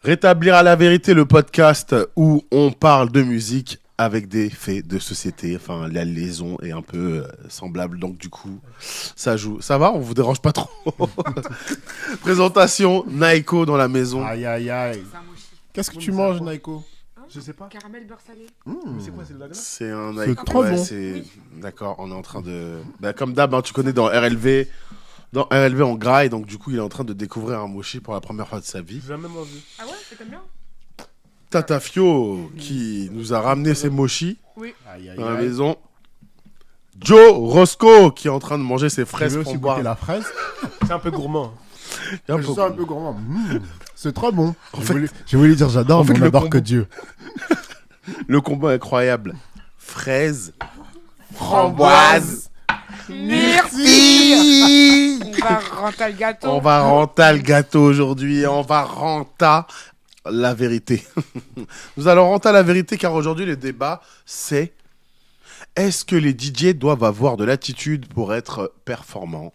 Rétablir à la vérité, le podcast où on parle de musique avec des faits de société. Enfin, la liaison est un peu semblable, donc du coup, ça joue. Ça va, on vous dérange pas trop. Présentation, Naiko dans la maison. Aïe aïe aïe. C'est un mochi. Qu'est-ce que tu manges, Naiko? Je sais pas. Caramel beurre salé. Mais c'est quoi, c'est de la glace? C'est un C'est Naiko. trop bon. D'accord, on est en train de... Bah, comme d'hab, hein, tu connais dans RLV... Dans RLV, on graille, donc du coup, il est en train de découvrir un mochi pour la première fois de sa vie. J'ai jamais mangé. Ah ouais, t'aimes bien? Tata Fio, qui nous a ramené ses mochis Oui. Aïe aïe dans la aïe. maison. Joe Roscoe, qui est en train de manger ses Tu fraises veux aussi framboises. goûter la fraise? C'est un peu gourmand. Il y a un Je peu- suis un peu gourmand. C'est trop bon. En Je fait- voulais dire j'adore, en fait, mais on le adore combo- que Dieu. Le combo est incroyable. Fraises, Framboise. Merci. On va rentrer le gâteau. On va renta le gâteau aujourd'hui. On va renta la vérité. Nous allons renta la vérité car aujourd'hui le débat c'est est-ce que les DJ doivent avoir de l'attitude pour être performants?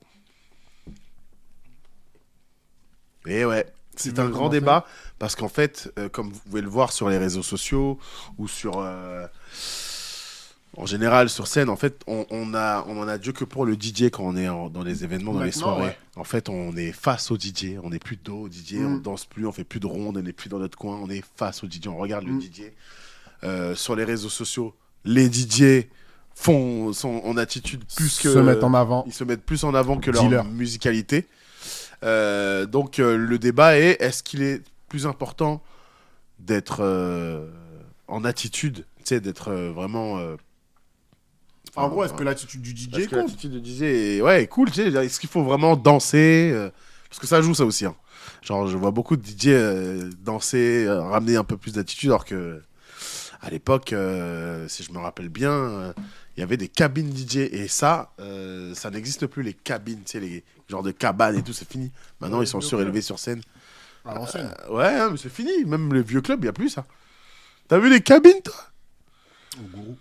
Et ouais, c'est un grand débat parce qu'en fait, comme vous pouvez le voir sur les réseaux sociaux ou sur en général sur scène, en fait, on en a Dieu que pour le DJ quand on est dans les événements, dans les Maintenant, soirées. ouais. Mm. En fait, on est face au DJ, on n'est plus dos au DJ, on danse plus, on fait plus de rondes, on n'est plus dans notre coin, on est face au DJ, on regarde le DJ. Sur les réseaux sociaux, les DJ sont en attitude plus que Se mettre en avant. ils se mettent plus en avant que leur Dis-leur. musicalité. Donc le débat est est-ce qu'il est plus important d'être en attitude, tu sais, d'être vraiment. En gros, est-ce que l'attitude du DJ est-ce que compte? l'attitude de DJ est cool, tu sais, est-ce qu'il faut vraiment danser parce que ça joue ça aussi. Hein. Genre je vois beaucoup de DJ danser, ramener un peu plus d'attitude, alors que à l'époque, si je me rappelle bien, il y avait des cabines DJ et ça n'existe plus, les cabines, tu sais, les genres de cabanes et tout, c'est fini. Maintenant, ils sont surélevés sur scène. À l'ancienne. Ouais, hein, mais c'est fini. Même les vieux clubs, il n'y a plus ça. T'as vu les cabines, toi? Au gourou.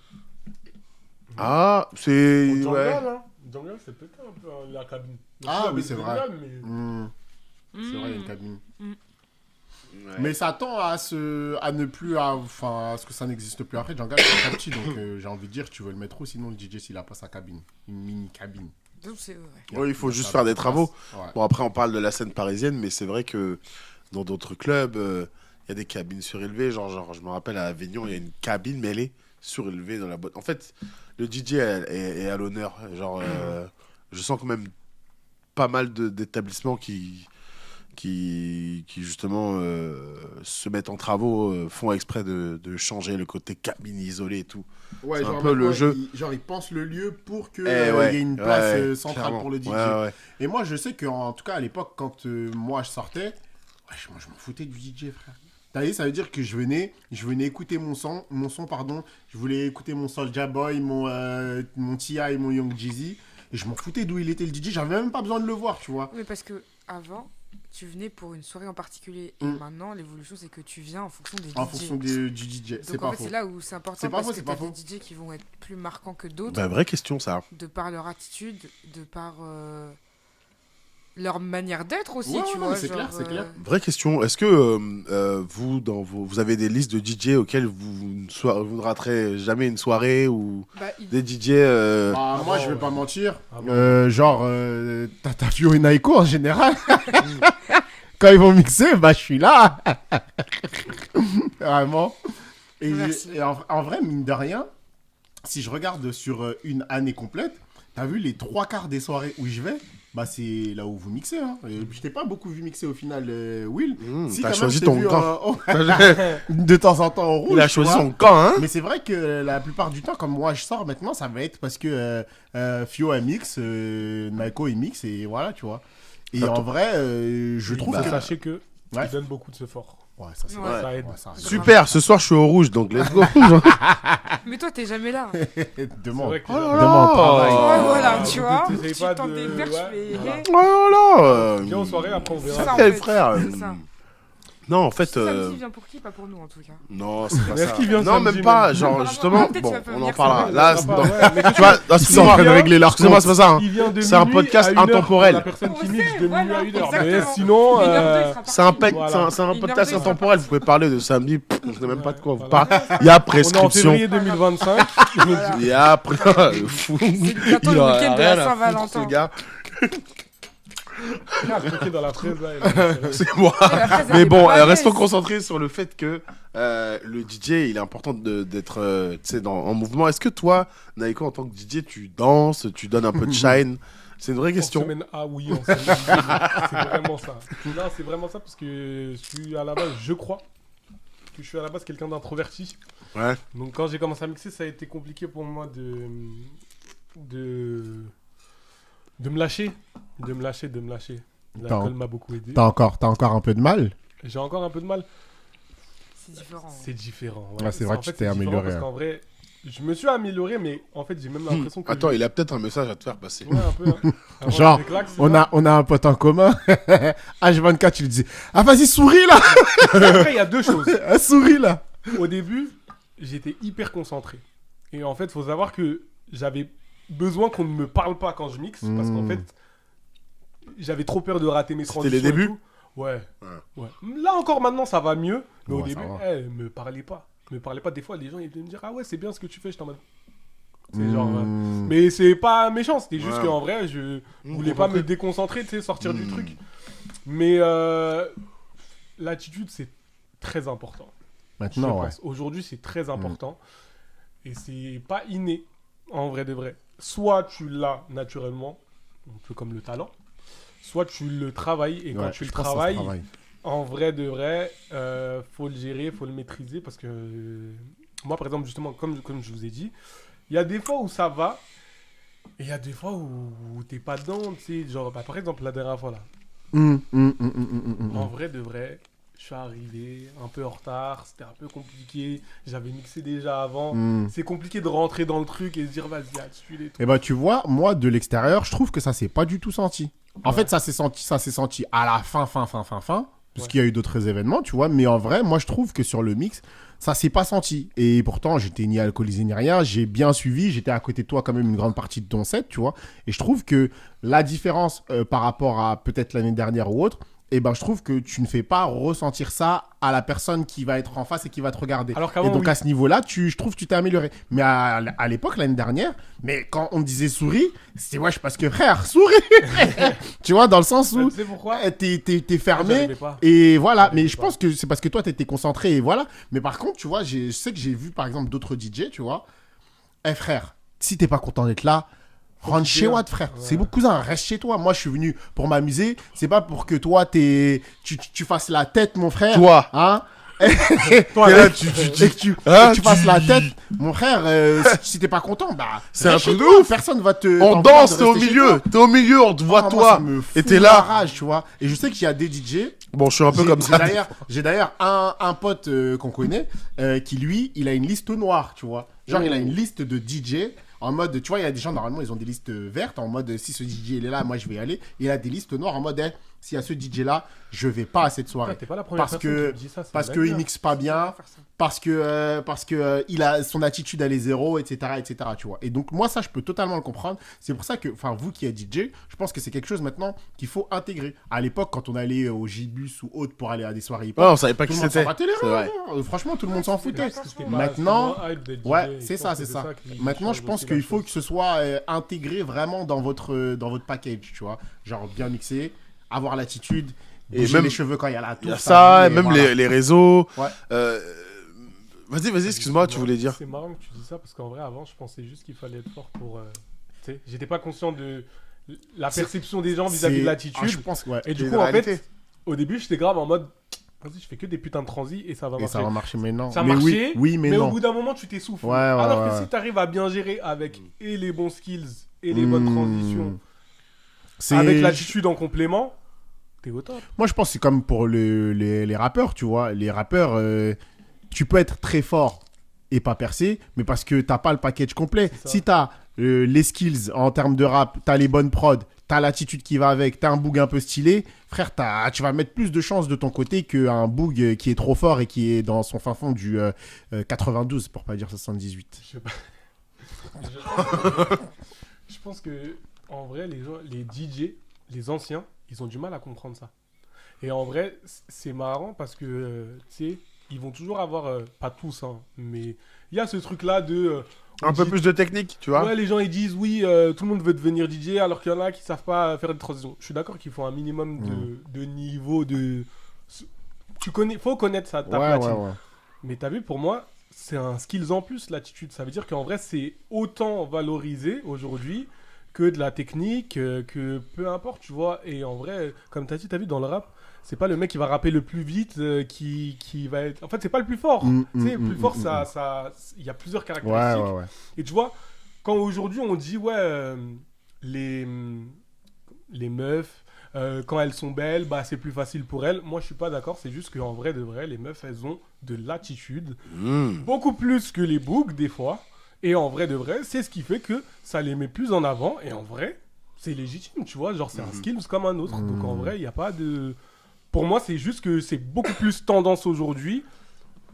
Ah, c'est... Au Jungle, Ouais. hein. Jungle, c'est pété un peu hein, la cabine. Ah, Le oui, club c'est est vrai. génial, mais- C'est vrai, il y a une cabine. Ouais. Mais ça tend à ne plus, à ce que ça n'existe plus après. Django, c'est très petit, donc j'ai envie de dire, tu veux le mettre où sinon le DJ s'il a pas sa cabine, une mini cabine. Donc, c'est vrai. Oui, il faut juste faire des travaux. Ouais. Bon, après, on parle de la scène parisienne, mais c'est vrai que dans d'autres clubs, il y a des cabines surélevées. Genre, je me rappelle, à Avignon, il y a une cabine, mais elle est surélevée dans la boîte. En fait, le DJ est à l'honneur. Genre, je sens quand même pas mal d'établissements qui justement se mettent en travaux, font exprès de changer le côté cabine isolée et tout. Ouais, C'est un genre peu le maintenant, jeu. Ils pensent le lieu pour qu'il Ouais, y ait une place ouais, centrale clairement. pour le DJ. Ouais. Et moi, je sais qu'en tout cas, à l'époque, quand moi je sortais, moi je m'en foutais du DJ, frère. T'as vu, ça veut dire que je venais écouter mon son, pardon. Je voulais écouter mon Soulja Boy, mon T.I., mon Young Jeezy. Et je m'en foutais d'où il était le DJ. J'avais même pas besoin de le voir, tu vois. Oui, parce que avant, tu venais pour une soirée en particulier. Et maintenant, l'évolution, c'est que tu viens en fonction des En DJ. fonction du DJ. C'est Donc en pas fait, faux. c'est là où c'est important C'est pas parce faux, que c'est t'as pas des faux. DJ qui vont être plus marquants que d'autres, Bah, vraie question, ça. de par leur attitude, de par leur manière d'être aussi, Ouais, tu ouais, vois. mais c'est genre, clair, c'est clair. Vraie question. Est-ce que vous avez des listes de DJ auxquelles vous ne raterez jamais une soirée ou bah, des DJ Bah, moi, je vais ouais. pas mentir. Ah bon. Tata Fio et Naiko en général. Quand ils vont mixer, bah, je suis là. Vraiment. Merci. Et en vrai, mine de rien, si je regarde sur une année complète, t'as vu les 3/4 des soirées où je vais, bah, c'est là où vous mixez. Hein. Et je t'ai pas beaucoup vu mixer au final, Will. t'as quand choisi même, je t'ai ton vu, camp. de temps en temps en rouge. Il a tu choisi vois. son camp, hein? Mais c'est vrai que la plupart du temps, comme moi je sors maintenant, ça va être parce que Fio elle mixe, Naiko il mixe et voilà, tu vois. Et Ça en tombe. vrai, je trouve Bah, que. sachez que Ouais. il donne beaucoup de ce fort. Ouais, ça c'est Ouais. vrai. Ça aide. Ouais, ça arrive. Super, ce soir je suis au rouge, donc let's go. Mais toi, t'es jamais là. C'est Demande. vrai que Oh là j'aime- là. Demande, travail. Ouais, voilà, donc, tu vois. t'essayes Tu pas tentes de- des perches, ouais, mais... voilà. Oh là là. Viens en soirée, après on C'est verra. ça, en Quel fait. frère. C'est ça. Non, en fait. Samedi vient pour qui? Pas pour nous en tout cas. Non, c'est pas Mais est-ce ça. qu'il vient Non, samedi, même pas. même Genre, Apparemment, justement, peut-être bon, tu vas pas on en venir parlera. samedi. Là, Ça c'est va dans- pas, ouais, mais tu vois, Ils sont en train de régler leur excusez-moi, c'est pas ça. hein. il vient de C'est un minuit podcast à 1 heure intemporel. pour la personne qui On mixe sait, de minuit voilà, à 1 heure. exactement. Mais sinon, Une heure deux, il sera C'est un, parti. Voilà. c'est un Une podcast heure deux, intemporel. Vous pouvez parler de samedi. On ne sait même pas de quoi vous Voilà. parlez. Il y a on est en prescription. février 2025. Voilà. Il y a fou. C'est bientôt Il le en a week-end de rien la à foutre, Saint-Valentin. ce gars. Il a bloqué dans la fraise, là. il a- C'est moi. Et la fraise, elle Mais est bon, pas mauvaise. restons concentrés sur le fait que le DJ, il est important d'être tu sais, en mouvement. Est-ce que toi, Naiko, en tant que DJ, tu danses, tu donnes un peu de shine? C'est une vraie En question. semaine A, oui, en semaine B, c'est vraiment ça. Non, c'est vraiment ça parce que je suis à la base, je crois, que je suis à la base quelqu'un d'introverti. Ouais. Donc quand j'ai commencé à mixer, ça a été compliqué pour moi de me lâcher. De me lâcher. L'alcool m'a beaucoup aidé. T'as encore un peu de mal. J'ai encore un peu de mal. C'est différent. C'est différent. Ouais, c'est vrai En que fait, tu t'es c'est différent amélioré, Parce hein. qu'en vrai, je me suis amélioré, mais en fait, j'ai même l'impression que. Attends, il a peut-être un message à te faire passer. Ouais, un peu. Hein. Avant, Genre, j'avais claque, c'est On ça. a un pote en commun. H24, tu lui dis ah, vas-y, souris là. Après, il y a deux choses. Ah, souris là. Au début, j'étais hyper concentré. Et en fait, faut savoir que j'avais besoin qu'on ne me parle pas quand je mixe. Parce qu'en fait, j'avais trop peur de rater mes C'était transitions. les débuts et tout. Ouais. Là encore, maintenant, ça va mieux. Mais au Ouais, ça début, va. me parlez pas. Me parlez pas. Des fois, les gens, ils venaient me dire ah ouais, c'est bien ce que tu fais. J'étais en mode. C'est genre. Mais c'est pas méchant. C'était juste Ouais. qu'en vrai, je voulais pas concentré. me déconcentrer, tu sais, sortir du truc. Mais l'attitude, c'est très important. Maintenant, Je ouais. pense. Aujourd'hui, c'est très important. Et c'est pas inné, en vrai de vrai. Soit tu l'as naturellement, un peu comme le talent, soit tu le travailles. Et quand Ouais, tu le je pense que ça se travailles, travaille. en vrai de vrai, faut le gérer, faut le maîtriser. Parce que moi, par exemple, justement, comme je vous ai dit, il y a des fois où ça va. Et il y a des fois où t'es pas dedans. Tu sais, genre, par exemple, la dernière fois là. En vrai de vrai, je suis arrivé un peu en retard, c'était un peu compliqué, j'avais mixé déjà avant. C'est compliqué de rentrer dans le truc et de dire vas-y, attends, et tout. Et bah tu vois, moi de l'extérieur, je trouve que ça s'est pas du tout senti. En fait, ça s'est senti à la fin, parce qu'il y a eu d'autres événements, tu vois. Mais en vrai, moi je trouve que sur le mix, ça s'est pas senti. Et pourtant, j'étais ni alcoolisé ni rien. J'ai bien suivi. J'étais à côté de toi quand même une grande partie de ton set, tu vois. Et je trouve que la différence par rapport à peut-être l'année dernière ou autre, eh ben, je trouve que tu ne fais pas ressentir ça à la personne qui va être en face et qui va te regarder. Alors Et qu'avant, donc oui. à ce niveau-là, je trouve que tu t'es amélioré. Mais à l'époque, l'année dernière, mais quand on me disait souris, c'était wesh parce que frère, souris. Tu vois, dans le sens où Tu sais pourquoi t'es fermé. J'arrivais pas. Et voilà, J'arrivais mais je pas. pense que c'est parce que toi, t'étais concentré et voilà. Mais par contre, tu vois, je sais que j'ai vu par exemple d'autres DJ, tu vois. Eh frère, si t'es pas content d'être là, rentre chez Watt, frère. Ouais. C'est mon cousin, reste chez toi. Moi, je suis venu pour m'amuser. C'est pas pour que toi, tu fasses la tête, mon frère. Toi. Hein. Toi, Et là, là, tu Et que tu tu fasses la tête, mon frère, si t'es pas content, bah. C'est reste un chez truc de toi, ouf. Personne va te. On t'empêcher danse, de t'es au rester chez milieu. toi. T'es au milieu, on te voit Ah, moi, toi. ça me fout Et t'es la là. rage, tu vois. Et je sais qu'il y a des DJ. Bon, je suis un peu comme ça. J'ai d'ailleurs un pote qu'on connaît qui, lui, il a une liste noire, tu vois. Genre, il a une liste de DJ en mode, tu vois, il y a des gens, normalement, ils ont des listes vertes en mode, si ce DJ il est là, moi, je vais y aller. Et il a des listes noires en mode, eh, s'il y a ce DJ là, je vais pas à cette soirée. T'es pas la première Parce personne que- qui me dit ça. c'est Parce une qu'il dinguerie. mixe pas bien, parce que il a son attitude elle est zéro, etc., tu vois. Et donc moi ça je peux totalement le comprendre. C'est pour ça que, enfin vous qui êtes DJ, je pense que c'est quelque chose maintenant qu'il faut intégrer. À l'époque quand on allait au Gibus ou autre pour aller à des soirées hip-hop, Ouais, on savait pas tout qui le monde c'était. s'en battait les C'est reins, vrai. hein. Franchement tout le monde s'en foutait. Parce que c'était Maintenant, c'était moins hype d'être Ouais, DJ, c'est je ça, pense c'est que ça. qui Maintenant, change je pense aussi qu'il la faut chose. que ce soit intégré vraiment dans votre package, tu vois. Genre bien mixé, avoir l'attitude, Et bouger même- les cheveux quand il y a la tour. Il y a ça, et même voilà. les réseaux. Ouais. Vas-y, excuse-moi, tu voulais dire. C'est marrant que tu dis ça parce qu'en vrai, avant, je pensais juste qu'il fallait être fort pour. Tu sais, j'étais pas conscient de la perception des gens vis-à-vis de C'est- l'attitude. Ah, je pense, ouais. Et du Et coup, de en réalité. fait, au début, j'étais grave en mode. Vas-y, je fais que des putains de transis et ça va Et marcher. ça va marcher, mais non. Ça mais marchait, oui, mais au non. bout d'un moment, tu t'essouffles. Ouais, ouais, Alors que ouais. si tu arrives à bien gérer avec et les bons skills et les bonnes transitions, C'est- avec l'attitude en complément, t'es au top. Moi, je pense que c'est comme pour les rappeurs, tu vois. Les rappeurs, tu peux être très fort et pas percer, mais parce que t'as pas le package complet. C'est ça. Si t'as les skills en termes de rap, t'as les bonnes prods, t'as l'attitude qui va avec, t'as un boog un peu stylé, frère, tu vas mettre plus de chances de ton côté qu'un boog qui est trop fort et qui est dans son fin fond du 92, pour pas dire 78. Je sais pas. Je pense que, en vrai, les DJ, les anciens, ils ont du mal à comprendre ça. Et en vrai, c'est marrant parce que, tu sais, ils vont toujours avoir, pas tous, hein, mais il y a ce truc-là de... Un peu plus de technique, tu vois. Ouais, les gens ils disent oui, tout le monde veut devenir DJ alors qu'il y en a qui savent pas faire de transition. Je suis d'accord qu'il faut un minimum de niveau de. Faut connaître ta platine. Ouais. Mais t'as vu, pour moi, c'est un skills en plus, l'attitude. Ça veut dire qu'en vrai, c'est autant valorisé aujourd'hui que de la technique, que peu importe, tu vois. Et en vrai, comme t'as vu dans le rap, c'est pas le mec qui va rapper le plus vite qui va être. En fait, c'est pas le plus fort. Tu sais, le plus fort, il y a plusieurs caractéristiques. Ouais. Et tu vois, quand aujourd'hui on dit, ouais, les meufs, quand elles sont belles, bah, c'est plus facile pour elles. Moi, je suis pas d'accord. C'est juste qu'en vrai, de vrai, les meufs, elles ont de l'attitude. Beaucoup plus que les bougs, des fois. Et en vrai, de vrai, c'est ce qui fait que ça les met plus en avant. Et en vrai, c'est légitime, tu vois. Genre, c'est un skills comme un autre. Donc, en vrai, il n'y a pas de... Pour moi, c'est juste que c'est beaucoup plus tendance aujourd'hui.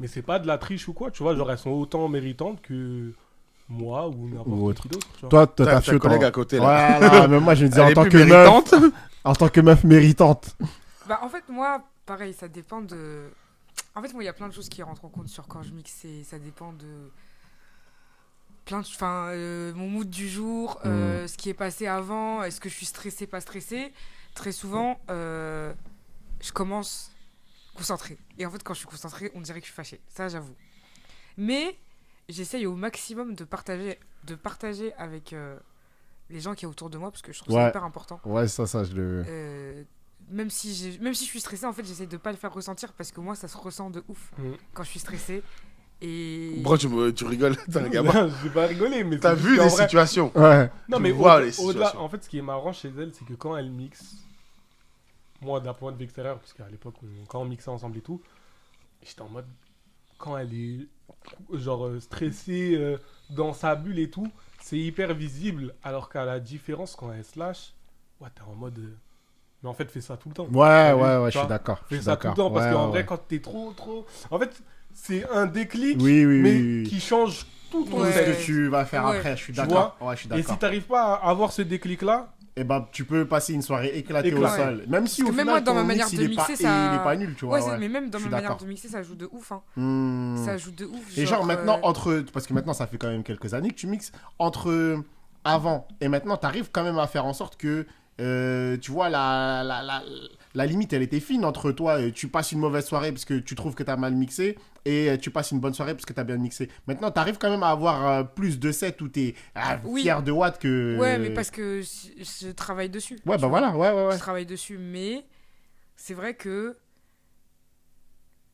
Mais c'est pas de la triche ou quoi, tu vois. Genre, elles sont autant méritantes que moi ou n'importe qui d'autre. Toi, T'as un collègue à côté, là. Voilà, mais moi, je me disais Elle en est tant plus que méritante. meuf. En tant que meuf méritante. Bah, en fait, moi, pareil, ça dépend de... En fait, moi, il y a plein de choses qui rentrent en compte sur quand je mixe. Et ça dépend de... Enfin, mon mood du jour, ce qui est passé avant, est-ce que je suis stressée, pas stressée. Très souvent, je commence concentrée. Et en fait, quand je suis concentrée, on dirait que je suis fâchée. Ça, j'avoue. Mais j'essaye au maximum de partager avec les gens qui sont autour de moi, parce que je trouve ça hyper important. Ouais, ça, je le... Même si je suis stressée, en fait, j'essaye de pas le faire ressentir, parce que moi, ça se ressent de ouf quand je suis stressée. Et... Bro, tu rigoles, t'es un gamin. Je vais pas rigoler, mais T'as vu des situations. Ouais. Non, Tu mais vois les au-delà, situations. en fait, ce qui est marrant chez elle, c'est que quand elle mixe, moi, d'un point de vue extérieur, parce qu'à l'époque, quand on mixait ensemble et tout, j'étais en mode, quand elle est genre stressée dans sa bulle et tout, c'est hyper visible, alors qu'à la différence, quand elle se lâche, ouais, t'es en mode... mais en fait, fais ça tout le temps. Ouais, je suis d'accord. Fais ça tout le temps, parce qu'en vrai, quand t'es trop... En fait, c'est un déclic, mais qui change tout ton ce set. que tu vas faire après, je suis d'accord. Ouais, je suis Et d'accord. si t'arrives pas à avoir ce déclic-là, Et ben, tu peux passer une soirée éclatée au sol. Même si au même final, moi, dans ton ma manière mix, de mixer, ça... il est pas nul, tu vois. Ouais, mais même dans Je ma suis manière d'accord. de mixer, ça joue de ouf. Hein. Ça joue de ouf. Et genre maintenant, parce que maintenant, ça fait quand même quelques années que tu mixes, entre avant et maintenant, t'arrives quand même à faire en sorte que, tu vois, la limite, elle était fine entre toi, tu passes une mauvaise soirée parce que tu trouves que t'as mal mixé, et tu passes une bonne soirée parce que t'as bien mixé. Maintenant, t'arrives quand même à avoir plus de sets où t'es fier de watts que... Ouais, mais parce que je travaille dessus. Ouais, bah voilà, ouais. Je travaille dessus, mais c'est vrai que...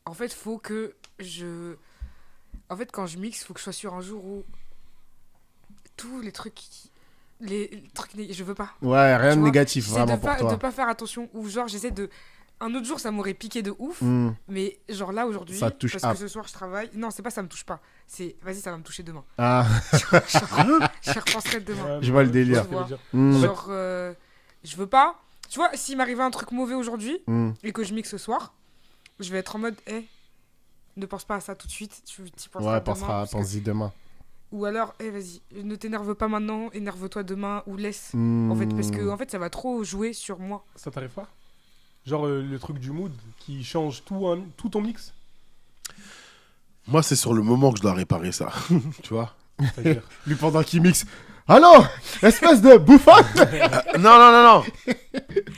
En fait, faut que je... En fait, quand je mixe, il faut que je sois sur un jour où tous les trucs... je veux pas. Ouais, rien Tu de vois, négatif, j'essaie vraiment pour toi. de pas faire attention, ou genre, j'essaie de... Un autre jour, ça m'aurait piqué de ouf, mais genre là, aujourd'hui, Ça te touche parce up. que ce soir, je travaille... Non, c'est pas ça me touche pas. C'est, vas-y, ça va me toucher demain. Ah, Je repenserai demain. je vois le délire. Tu vois. Mm. Genre, je veux pas... Tu vois, s'il m'arrivait un truc mauvais aujourd'hui, et que je mixe ce soir, je vais être en mode, ne pense pas à ça tout de suite, tu y penseras demain. Pense-y demain. Ou alors, vas-y, ne t'énerve pas maintenant, énerve-toi demain, ou laisse. En fait, parce que en fait, ça va trop jouer sur moi. ça t'arrive pas? Genre le truc du mood qui change tout ton mix? Moi, c'est sur le moment que je dois réparer ça. Tu vois. C'est-à-dire Lui, pendant qu'il mixe. Allô, espèce de bouffon. Non.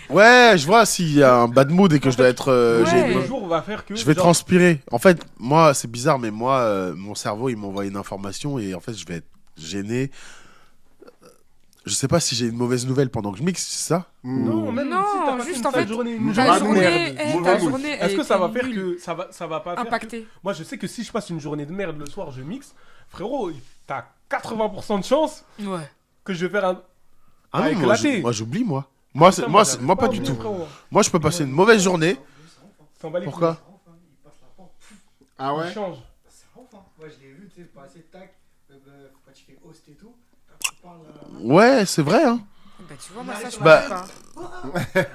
Ouais, je vois s'il y a un bad mood et que je dois être... Ouais. j'ai- le jour on va faire que... Je vais genre, transpirer. En fait, moi, c'est bizarre, mais moi, mon cerveau, il m'envoie une information et en fait, je vais être gêné. Je sais pas si j'ai une mauvaise nouvelle pendant que je mixe, c'est ça? Non, même Non, si t'as passé juste une en fait, sale journée, une une Ta journée journée, de merde. ta Mauvais mood. journée, Est-ce que ça va faire nulle, que ça va pas faire impacté. que... Moi, je sais que si je passe une journée de merde le soir, je mixe, frérot, t'as 80% de chance Ouais. que je vais faire un... Ah non, éclaté. moi, j'oublie, moi. Moi, Putain, moi, pas du oublié, tout. frérot. Moi, je peux passer une mauvaise journée. S'en bat les Pourquoi? Ah couilles. ouais. Il change. C'est ouf, hein. Moi, je l'ai vu, tu sais, passer, tac, quand tu fais host et tout, Ouais, c'est vrai, hein. Bah, tu vois, moi, ça, je Bah, connais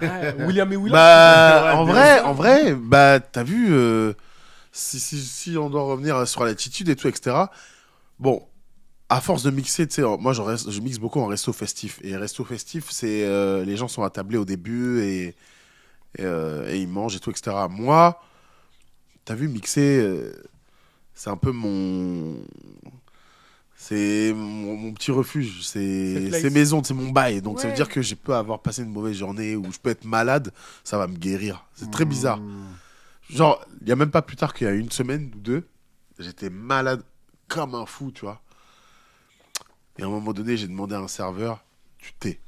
pas. Ouais, William et William. Bah, Ouais, en vrai, bah, t'as vu, si on doit revenir sur l'attitude et tout, etc. Bon, à force de mixer, tu sais, moi, je mixe beaucoup en resto festif. Et resto festif, c'est les gens sont attablés au début et ils mangent et tout, etc. Moi, t'as vu, mixer, c'est un peu mon petit refuge, C'est c'est place. maison, c'est mon bail. Donc ça veut Ouais. dire que je peux avoir passé une mauvaise journée ou je peux être malade, ça va me guérir. C'est très bizarre. Genre, il y a même pas plus tard qu'il y a une semaine ou deux, j'étais malade comme un fou, tu vois. Et à un moment donné, j'ai demandé à un serveur du thé.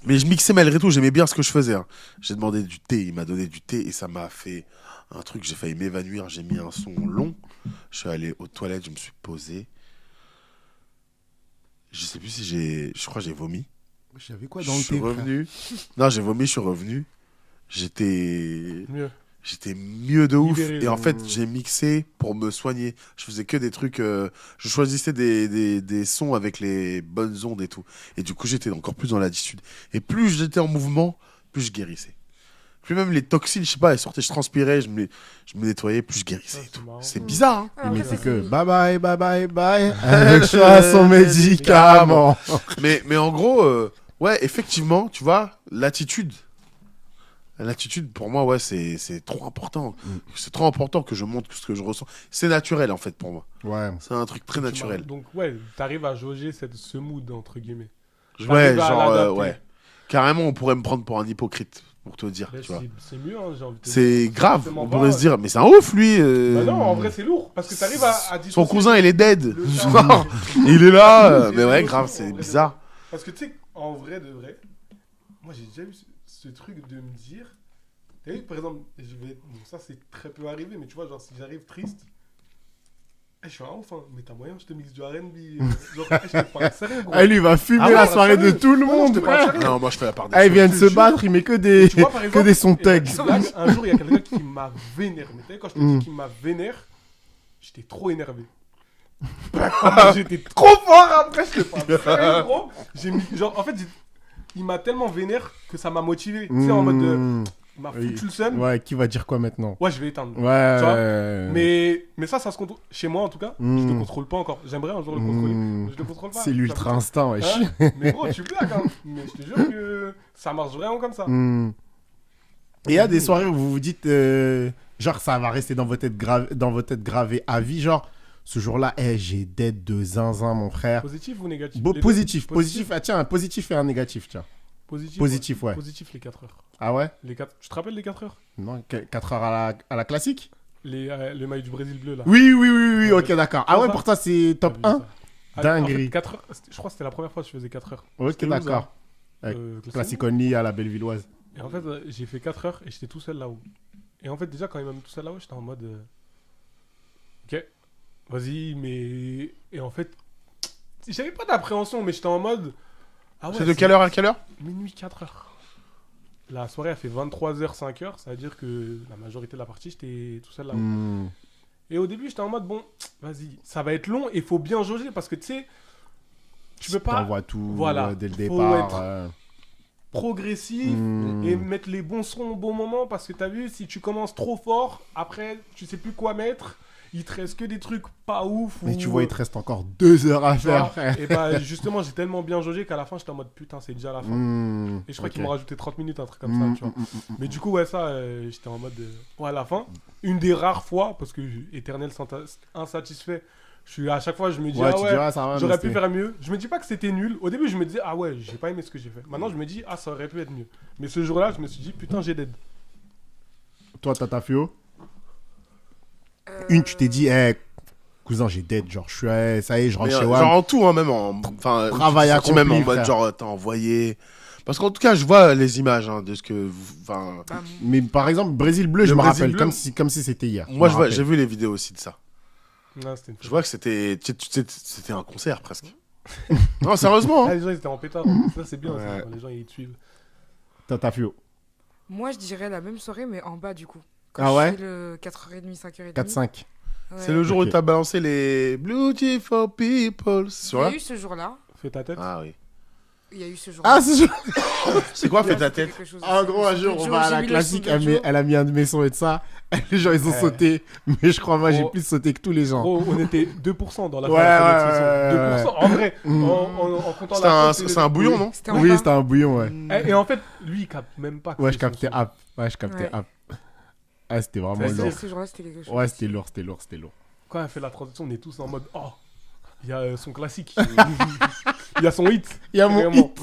Mais je mixais malgré tout, j'aimais bien ce que je faisais, hein. J'ai demandé du thé, il m'a donné du thé et ça m'a fait un truc, j'ai failli m'évanouir, j'ai mis un son long. Je suis allé aux toilettes, je me suis posé. Je sais plus si je crois que j'ai vomi. J'avais quoi Je dans le suis thé, frère? revenu. Non, j'ai vomi, je suis revenu. J'étais Mieux. J'étais mieux de ouf. Libéré, Et en genre. fait, j'ai mixé pour me soigner. Je faisais que des trucs. Je choisissais des sons avec les bonnes ondes et tout. Et du coup, j'étais encore plus dans l'attitude. Et plus j'étais en mouvement, plus je guérissais. Plus même les toxines, je sais pas, elles sortaient, je transpirais, je me nettoyais, plus je guérissais Ah, et c'est tout. marrant. C'est bizarre, hein? Ah, Il après, mettait ça, que c'est- bye bye, bye bye, bye. Avec choix son médicament. Mais en gros, ouais, effectivement, tu vois, l'attitude. L'attitude, pour moi, ouais, c'est trop important. C'est trop important que je montre ce que je ressens. C'est naturel, en fait, pour moi. Ouais. C'est un truc très Tu naturel. m'as- Donc, ouais, t'arrives à jauger ce mood, entre guillemets. Ouais, T'arrives à genre, l'adapter. ouais. Carrément, on pourrait me prendre pour un hypocrite, pour te dire, Là, tu vois. c'est mieux, hein, j'ai envie de te C'est dire. grave. Forcément On pas. pourrait se dire, mais c'est un ouf, lui. Bah non, en vrai, c'est lourd. Parce que t'arrives à dissocier Son cousin, il est dead. le Genre, il est là. Et Mais ouais, l'émotion, grave, en c'est vrai de bizarre. vrai. Parce que tu sais, en vrai de vrai, moi j'ai déjà eu ce truc de me dire. T'as vu, par exemple, bon, ça c'est très peu arrivé, mais tu vois, genre si j'arrive triste, je suis un ouf, hein, mais t'as moyen, je te mixe du R&B. Genre, je te parle sérieux, gros. Ah, lui, il va fumer Ah ouais, la bah, soirée de sérieux. tout le Ouais, non, je monde, te parle frère. sérieux. Non, moi, je fais la part des Ah, il choses. vient de je se te battre, il met que des, Tu vois, par exemple, que des sons et bah, thugs. tu blagues, un jour, il y a quelqu'un qui m'a vénère. Mais tu sais, quand je te dis qu'il m'a vénère, j'étais trop énervé. J'étais trop fort après, je te parle sérieux, gros. J'ai mis, genre, en fait, il m'a tellement vénère que ça m'a motivé. Tu sais, en mode de, il m'a Oui. foutu le seum. Ouais, qui va dire quoi maintenant? Ouais, je vais éteindre. Ouais. Tu vois, mais ça se contrôle. Chez moi, en tout cas, je le contrôle pas encore. J'aimerais un jour le contrôler. Mm. Mais je le contrôle pas. C'est l'ultra instinct, wesh. Hein, mais gros, tu blagues, hein. Mais je te jure que ça marche vraiment comme ça. Mm. Et il y a des soirées où vous vous dites, genre, ça va rester dans votre tête, dans votre tête gravé à vie, genre, ce jour-là, j'ai dead de zinzin, mon frère. Positif ou négatif? Bon, Les deux. positif, positif. Ah, tiens, un positif et un négatif, tiens. Positif, Positif, ouais. Positif, les 4 heures. Ah ouais? Tu te rappelles les 4 heures? Non, 4 heures à la classique? Le maillot du Brésil bleu, là. Oui, oui, oui, oui, Ah, ok, d'accord. Ah ouais, pour toi, c'est top 1? Dinguerie. 4 heures, je crois que c'était la première fois que je faisais 4 heures. Ok, C'était d'accord. Avec Classique only à la Bellevilloise. Et en fait, j'ai fait 4 heures et j'étais tout seul là-haut. Et en fait, déjà, quand il m'a mis tout seul là-haut, j'étais en mode. Ok, vas-y, mais. Et en fait, j'avais pas d'appréhension, mais j'étais en mode. Ah ouais, C'est de quelle heure à quelle heure? Minuit 4 heures. La soirée a fait 23h, 5h, ça veut dire que la majorité de la partie, j'étais tout seul là-haut. Mm. Et au début, j'étais en mode, bon, vas-y, ça va être long et il faut bien jauger parce que tu sais, tu peux pas T'envoies tout Voilà. dès le Faut départ. être progressif Mm. et mettre les bons sons au bon moment parce que t'as vu, si tu commences trop fort, après, tu sais plus quoi mettre, il te reste que des trucs pas ouf. Mais ou- tu vois, il te reste encore 2 heures à tu vois. faire, frère. Et bah, justement, j'ai tellement bien jaugé qu'à la fin, j'étais en mode, putain, c'est déjà la fin. Mm. Et je crois Ok. qu'ils m'ont rajouté 30 minutes, un truc comme Mm, ça, tu vois. mm, mm, mm, Mais du coup, ouais, ça, j'étais en mode. Ouais, à la fin, une des rares fois, parce que éternel insatisfait, à chaque fois, je me dis, Ouais, ah tu ouais, diras, ça va. j'aurais mais pu c'était- faire mieux. Je me dis pas que c'était nul. Au début, je me disais, ah ouais, j'ai pas aimé ce que j'ai fait. Maintenant, je me dis, ah, ça aurait pu être mieux. Mais ce jour-là, je me suis dit, putain, j'ai dead. Toi, Tata Fio, Euh, une, tu t'es dit, cousin, j'ai dead. Genre, je suis, ça y est, je rentre Mais, chez genre WAM. en tout, hein, même en. Enfin, Travail tu t'es senti même en accompli, mode frère. genre, t'as envoyé. Parce qu'en tout cas, je vois les images hein, de ce que. Enfin, bah, Mais par exemple, Brésil bleu, Le je me Brésil rappelle, bleu. comme si c'était hier. moi, me rappelle. j'ai vu les vidéos aussi de ça. Non, c'était une Je vois que c'était. C'était un concert presque. Non, sérieusement. Ah, Hein. les gens, ils étaient en pétard. Ça, c'est bien. Ouais. Ça, quand les gens, ils te suivent. Tata Fio. Moi, je dirais la même soirée, mais en bas du coup. Ah je ouais fais le 4h30, 5h30. 4-5. Ouais. C'est le jour Ok. où t'as balancé les Beautiful People. C'est Il y sur là a eu ce jour-là. Fais ta tête. Ah oui. Il y a eu ce jour. Ah, c'est sûr. C'est quoi, fais ta tête? En gros, un jour, on va à la classique, elle a mis un de mes sons et de ça. Les gens, ils ont sauté. Mais je crois, moi, j'ai plus sauté que tous les gens. Gros, on était 2% dans la Ouais, 2%. En vrai, en comptant C'est un bouillon, non? Oui, c'était un bouillon, ouais. Et en fait, lui, il capte même pas. Ouais, je captais app. Ouais, je captais app. Ah, c'était vraiment lourd. Ce jour-là, c'était quelque chose. Ouais, c'était lourd. Quand elle fait la transition, on est tous en mode oh, il y a son classique. Il y a son hit. Il y a mon hit.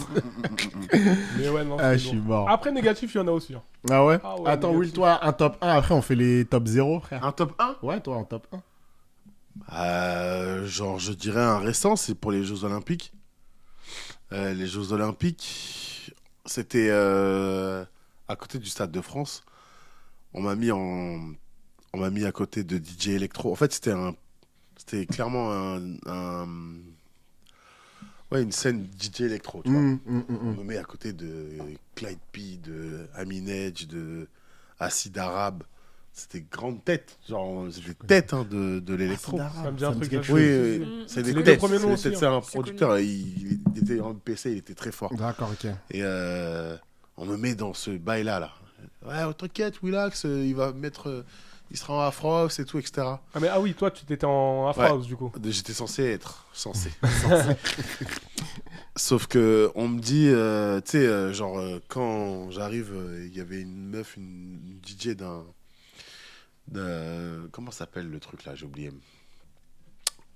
Mais ouais, non. Ah, je suis mort. Après, négatif, il y en a aussi. Hein. Ah ouais, négatif. Attends, Will, toi, un top 1. Après, on fait les top 0, frère. Un top 1? Ouais, toi, un top 1. Genre, je dirais un récent, c'est pour les Jeux Olympiques. Les Jeux Olympiques, c'était à côté du Stade de France. On m'a mis à côté de DJ Electro. En fait, c'était clairement une scène DJ Electro. Tu vois. On me met à côté de Clyde P, de Amin Edge, de Acid Arabe. C'était grande tête, genre c'est des têtes de l'électro. Ça me dit un truc. Oui, c'est des les deux têtes. premiers noms aussi, C'est un producteur, il était en PC, il était très fort. D'accord, ok. Et on me met dans ce bail-là. Ouais, t'inquiète, Willax, il va mettre... il sera en Afro House et tout, etc. Ah oui, toi, tu t'étais en Afro House, du coup. J'étais censé être. Sauf que on me dit, tu sais, genre, quand j'arrive, il y avait une meuf, une DJ comment s'appelle le truc là, j'ai oublié.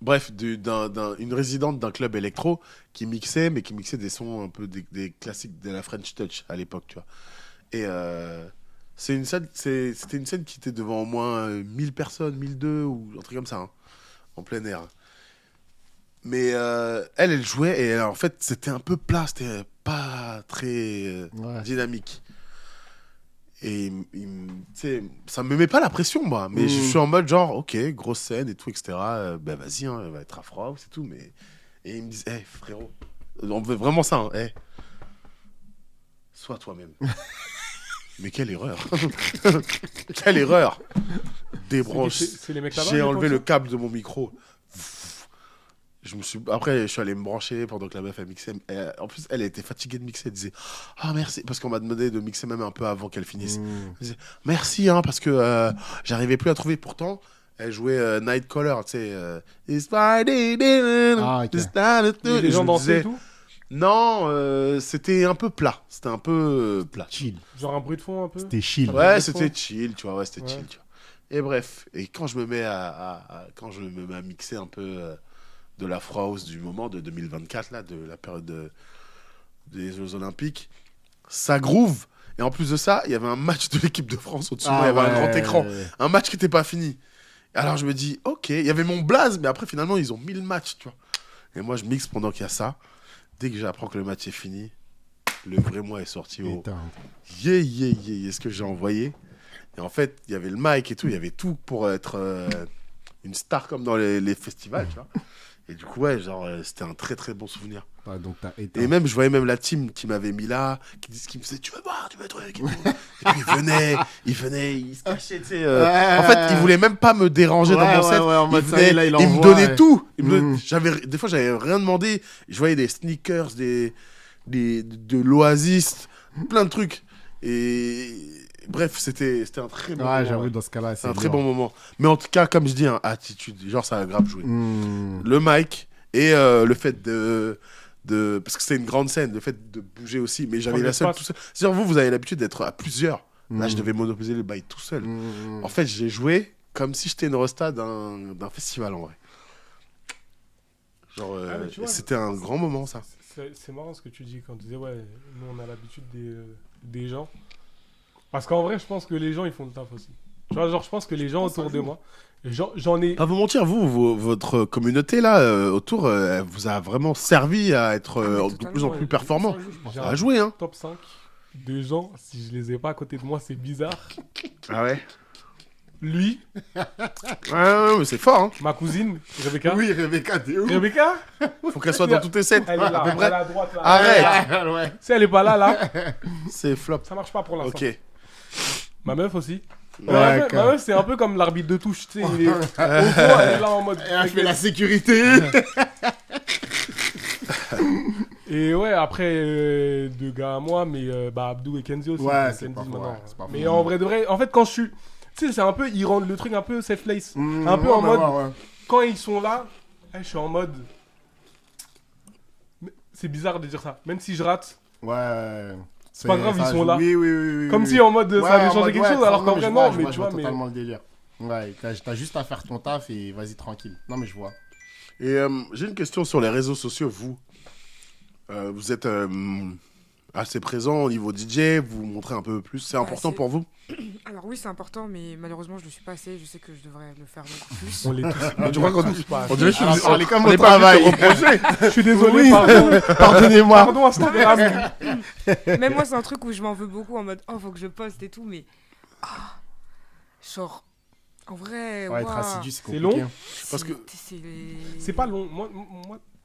Bref, une résidente d'un club électro qui mixait des sons un peu des classiques de la French Touch à l'époque, tu vois. Et c'était une scène qui était devant au moins 1000 personnes, 1002 ou un truc comme ça, hein, en plein air. Mais elle jouait et en fait, c'était un peu plat, c'était pas très dynamique. Et ça me met pas la pression, moi. Mais je suis en mode genre, ok, grosse scène et tout, etc. Ben vas-y, hein, elle va être Afro, c'est tout. Mais... Et ils me disent, frérot, on veut vraiment ça, hein, sois toi-même. Mais quelle erreur. Quelle erreur. Débranche. J'ai enlevé le câble de mon micro. Après, je suis allé me brancher pendant que la meuf a mixé. En plus, elle était fatiguée de mixer. Elle disait merci. Parce qu'on m'a demandé de mixer même un peu avant qu'elle finisse. Elle disait merci, hein, parce que j'arrivais plus à trouver. Pourtant, elle jouait Nightcaller. Tu sais. It's Friday. Okay. Les gens dansaient et tout. Non, c'était un peu plat. C'était un peu plat. Chill. Genre un bruit de fond un peu. C'était chill. Ouais, c'était chill, tu vois. Ouais, c'était chill, tu vois. Et bref. Et quand je me mets à mixer un peu de la Afro House du moment de 2024, là, de la période des Jeux Olympiques, ça groove. Et en plus de ça, il y avait un match de l'équipe de France au-dessus de moi. Il y avait un grand écran. Un match qui n'était pas fini. Alors je me dis, ok, il y avait mon blaze, mais après finalement, ils ont mis le match, tu vois. Et moi, je mixe pendant qu'il y a ça. Dès que j'apprends que le match est fini, le vrai moi est sorti au... ce que j'ai envoyé. Et en fait, il y avait le mic et tout, il y avait tout pour être une star comme dans les festivals, tu vois. Et du coup, ouais, genre, c'était un très très bon souvenir. Ah, donc t'as éteint. Et même, je voyais même la team qui m'avait mis là, qui me faisait, tu veux boire, tu veux truc. Et puis il venait, il se cachait, tu sais. En fait, il voulait même pas me déranger dans mon set. Il me donnait tout. Des fois, j'avais rien demandé. Je voyais des sneakers, de l'Oasis, plein de trucs. Et bref, c'était un très bon moment. Ouais, j'avoue, dans ce cas-là, c'est un très bon moment. Mais en tout cas, comme je dis, hein, attitude, genre, ça a grave joué. Le mic et le fait parce que c'était une grande scène, le fait de bouger aussi, mais j'avais la seule tout seul. C'est-à-dire, vous avez l'habitude d'être à plusieurs. Là, je devais monopoliser le bail tout seul. En fait, j'ai joué comme si j'étais une rosta d'un festival, en vrai. Genre, c'était un grand moment, ça. C'est marrant ce que tu dis quand tu disais, ouais, nous, on a l'habitude des gens. Parce qu'en vrai, je pense que les gens, ils font le taf aussi. Tu vois, genre, je pense que les gens autour de moi, j'en ai... Pas vous mentir, votre communauté, là, autour, vous a vraiment servi à être de plus en plus performant. À jouer, hein. Top 5 de gens, si je les ai pas à côté de moi, c'est bizarre. Ah ouais? Lui. Ouais, mais c'est fort, hein. Ma cousine, Rebecca. Oui, Rebecca, t'es où? Rebecca? Faut qu'elle soit dans toutes tes scènes. Elle est là, elle est à droite, là. Arrête. Si elle est pas là. C'est flop. Ça marche pas pour l'instant. Ok. Ma meuf aussi. Ouais, ma meuf, c'est un peu comme l'arbitre de touche, tu sais. Il est... Au fond, elle est là en mode... Elle fait la sécurité. Et ouais, après, deux gars à moi, mais Abdou et Kenzie aussi. Ouais, Kenzie, c'est pas faux, maintenant. ouais, c'est pas faux. Mais en vrai de vrai, en fait, quand je suis. Tu sais, c'est un peu. Ils rendent le truc un peu safe place. Un peu ouais, en mode. ouais. Quand ils sont là, je suis en mode. C'est bizarre de dire ça. Même si je rate, Ouais. c'est pas grave, ils sont là. Oui. comme oui. si en mode Ouais, ça allait en changer mode, quelque chose, ouais, alors qu'en mais vrai, je non, vois, mais je tu vois vois, mais. totalement le délire. Ouais, t'as juste à faire ton taf et vas-y tranquille. Non, mais je vois. Et j'ai une question sur les réseaux sociaux, vous. Vous êtes assez présent au niveau DJ, vous vous montrez un peu plus. C'est important c'est- pour vous? Alors oui, c'est important, mais malheureusement, je le suis pas assez. Je sais que je devrais le faire beaucoup plus. On les tous. Tu crois qu'on tous pas. on dirait que Alors, on est comme on au n'est pas travail. venu te reprocher. Je suis désolé, Oui. pardon. Pardonnez-moi. Pardon, Instagram. Même moi, c'est un truc où je m'en veux beaucoup en mode oh, faut que je poste et tout, mais. Genre, en vrai. Ouais, être ouah, assidu, c'est C'est compliqué. long. Parce que- C'est pas long.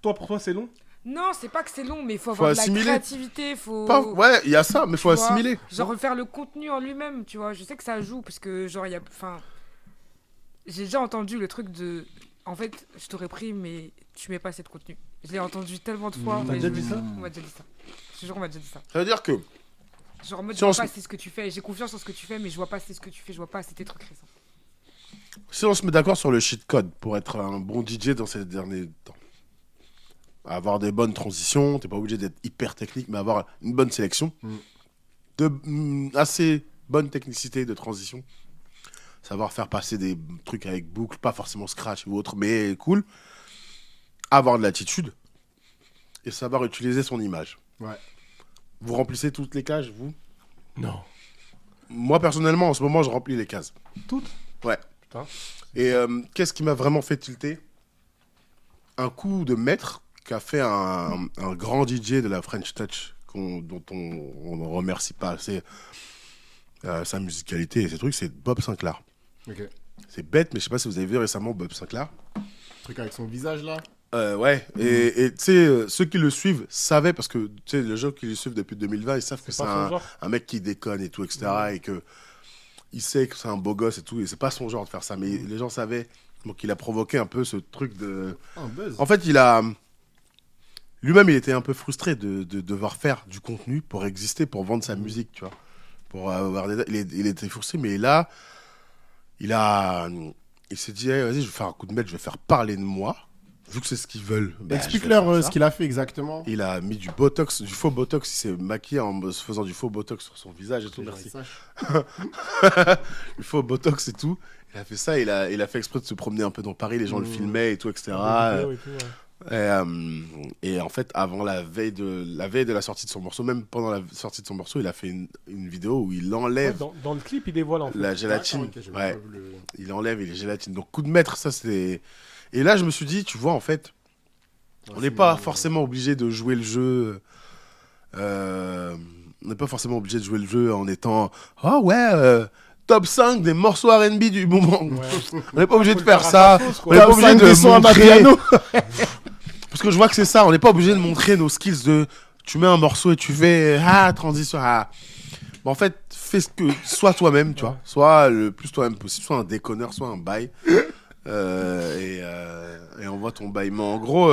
Toi, pour toi, c'est long. Non, c'est pas que c'est long, mais il faut Faut avoir de la assimiler. créativité. Faut. Ouais, il y a ça, mais faut Tu vois, assimiler. Genre faire le contenu en lui-même, tu vois. Je sais que ça joue parce que, genre, il y a. Enfin. J'ai déjà entendu le truc de. En fait, je t'aurais pris, mais tu mets pas assez de contenu. Je l'ai entendu tellement de fois. T'as et déjà je- dit ça On m'a déjà dit ça. Je te jure, on m'a déjà dit ça. Ça veut dire que Genre, en mode, Si je vois on pas se- assez ce que tu fais. J'ai confiance en ce que tu fais, mais je vois pas assez ce que tu fais. Je vois pas assez tes trucs récents. si on se met d'accord sur le cheat code pour être un bon DJ dans ces derniers temps, avoir des bonnes transitions, t'es pas obligé d'être hyper technique, mais avoir une bonne sélection, de assez bonne technicité de transition, savoir faire passer des trucs avec boucle, pas forcément scratch ou autre, mais cool, avoir de l'attitude et savoir utiliser son image. Ouais. Vous remplissez toutes les cases, vous? Non. Moi, personnellement, en ce moment, je remplis les cases. Toutes. Ouais. Putain. Et qu'est-ce qui m'a vraiment fait tilter? Un coup de maître qu'a fait un grand DJ de la French Touch, dont on ne remercie pas assez sa musicalité et ses trucs, c'est Bob Sinclair. Ok. C'est bête, mais je sais pas si vous avez vu récemment Bob Sinclair. Truc avec son visage là. Ouais, et tu sais, ceux qui le suivent savaient, parce que tu sais, les gens qui le suivent depuis 2020, ils savent que c'est pas son genre. un mec qui déconne et tout, etc. Et que il sait que c'est un beau gosse et tout, et c'est pas son genre de faire ça, mais les gens savaient. Donc il a provoqué un peu ce truc de. Un buzz. En fait, il a. Lui-même, il était un peu frustré de devoir faire du contenu pour exister, pour vendre sa musique, tu vois. Pour avoir il était frustré, mais là, il s'est dit, hey, vas-y, je vais faire un coup de maître, je vais faire parler de moi. Vu que c'est ce qu'ils veulent. Bah, je vais Explique-leur faire ce ça. qu'il a fait exactement. Il a mis du botox, du faux botox. Il s'est maquillé en se faisant du faux botox sur son visage et tout. Les gens, Merci. ils sachent. Du faux botox et tout. Il a fait ça. Il a fait exprès de se promener un peu dans Paris. Les gens le filmaient et tout, etc. Vidéo et tout, ouais. Et en fait, avant la veille de la sortie de son morceau, même pendant la sortie de son morceau, il a fait une vidéo où il Ouais, enlève dans le clip, il dévoile en fait. la gélatine. D'accord, ok, j'ai Ouais. pas vu le- Il enlève les gélatines. Donc coup de maître, ça c'est. Et là, je me suis dit, tu vois, en fait, on n'est pas forcément obligé de jouer le jeu. On n'est pas forcément obligé de jouer le jeu en étant oh ouais, top 5 des morceaux R&B du moment. Ouais. On n'est pas obligé de Faut faire le faire ça. à ta sauce, quoi. On n'est pas Top obligé 5 de des sons à montrer. Mapiano. Parce que je vois que c'est ça. On n'est pas obligé de montrer nos skills de. Tu mets un morceau et tu fais transition. Bon, en fait, fais ce que. Sois toi-même, tu vois. Sois le plus toi-même possible. Sois un déconneur, sois un bail. Et on voit ton bail. Mais en gros,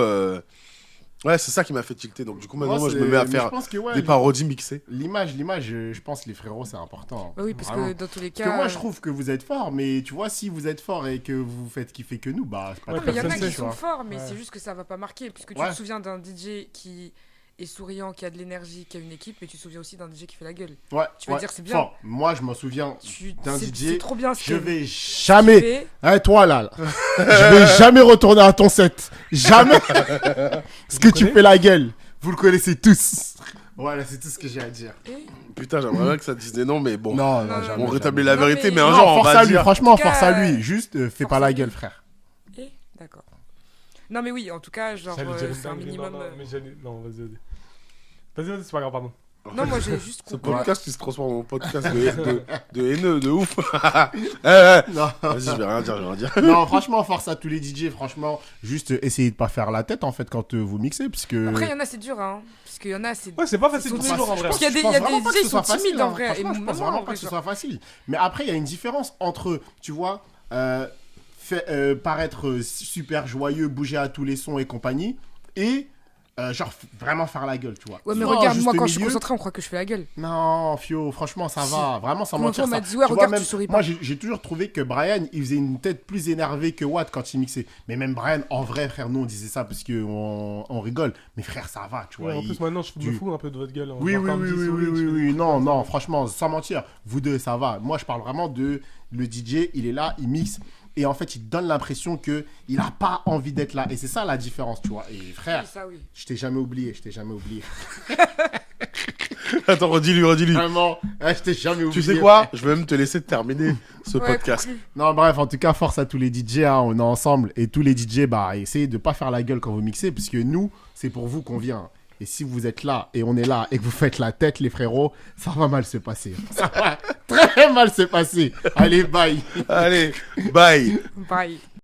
ouais, c'est ça qui m'a fait tilter. Donc, du coup, maintenant, moi, je me mets à Mais faire je pense que, ouais, des parodies mixées. L'image, je pense que les frérots, c'est important. Bah oui, parce Vraiment. que dans tous les Parce cas. que moi, je trouve que vous êtes fort, mais tu vois, si vous êtes fort et que vous faites kiffer que nous, bah, c'est pas Ouais, Mais il y en a personne qui sait, sont forts, mais Ouais. c'est juste que ça va pas marquer. Puisque tu Ouais. te souviens d'un DJ qui est souriant, qui a de l'énergie, qui a une équipe, mais tu te souviens aussi d'un DJ qui fait la gueule. Ouais, Tu vas ouais, dire, c'est bien. fort. Moi, je m'en souviens d'un C'est DJ. c'est trop bien ce Je que vais tu jamais. fais. Hein, toi là, je vais jamais retourner à ton set. Jamais. Parce que tu connais fais la gueule. Vous le connaissez tous. Voilà, c'est tout ce que j'ai à dire. Et- Putain, j'aimerais bien que ça dise des noms, mais bon. Non, non, jamais. On rétablit jamais. la Non, vérité, mais- mais un Non, jour, on force va à lui, dire. franchement, En tout cas, force à lui. Juste, fais force pas à la lui. gueule, frère. Et d'accord. Non, mais oui, en tout cas, genre, J'allais dire une c'est un dinguerie, minimum. non, mais j'allais. Non, vas-y. Vas-y, c'est pas grave, pardon. Non, moi j'ai juste Ce compris. podcast qui se transforme en podcast de haineux, de ouf. Vas-y, Non. je vais rien dire. Non, franchement, force à tous les DJ. Franchement, juste essayez de pas faire la tête en fait quand vous mixez, puisque. Après, il y en a, c'est dur, hein. Parce qu'il y en a, c'est. Ouais, c'est pas facile Ils tous sont les jours en vrai. Parce qu'il y a des- Je pense il y a des vraiment pas DJ, que ce ils sont soit timides, facile, en vrai. Franchement, Et je pense même moi, vraiment en pas vrai, que ce genre. soit facile. Mais après, il y a une différence entre, tu vois, paraître super joyeux, bouger à tous les sons et compagnie, et Genre, vraiment faire la gueule, tu vois. Ouais, mais Soit en regarde, moi, juste quand je suis milieu. concentré, on croit que je fais la gueule. Non, Fio, franchement, ça va. Vraiment, sans Comment mentir. on m'a Ça. dit, ouais, Tu vois, regarde, même, tu souris moi, pas. j'ai toujours trouvé que Brian, il faisait une tête plus énervée que Watt quand il mixait. Mais même Brian, en vrai, frère, nous, on disait ça parce qu'on rigole. Mais frère, ça va, tu vois. Ouais, en il- plus, maintenant, me tu- fous un peu de votre gueule. hein. Oui, Genre, oui, quand on oui, me dit oui, souris, oui, je oui, fais- oui. Non, non, franchement, sans mentir, vous deux, ça va. Moi, je parle vraiment de le DJ, il est là, il mixe. Et en fait, il donne l'impression qu'il n'a pas envie d'être là. Et c'est ça la différence, tu vois. Et frère, Oui, ça, oui. je t'ai jamais oublié, je t'ai jamais oublié. Attends, redis-lui. Vraiment, je t'ai jamais oublié. Tu sais quoi? Je vais même te laisser terminer ce Ouais, podcast. conclu. Non, bref, en tout cas, force à tous les DJ, hein, on est ensemble. Et tous les DJ, bah, essayez de pas faire la gueule quand vous mixez, puisque nous, c'est pour vous qu'on vient. Et si vous êtes là, et on est là, et que vous faites la tête, les frérots, ça va mal se passer. Ça va très mal se passer. Allez, bye. Allez, bye. Bye.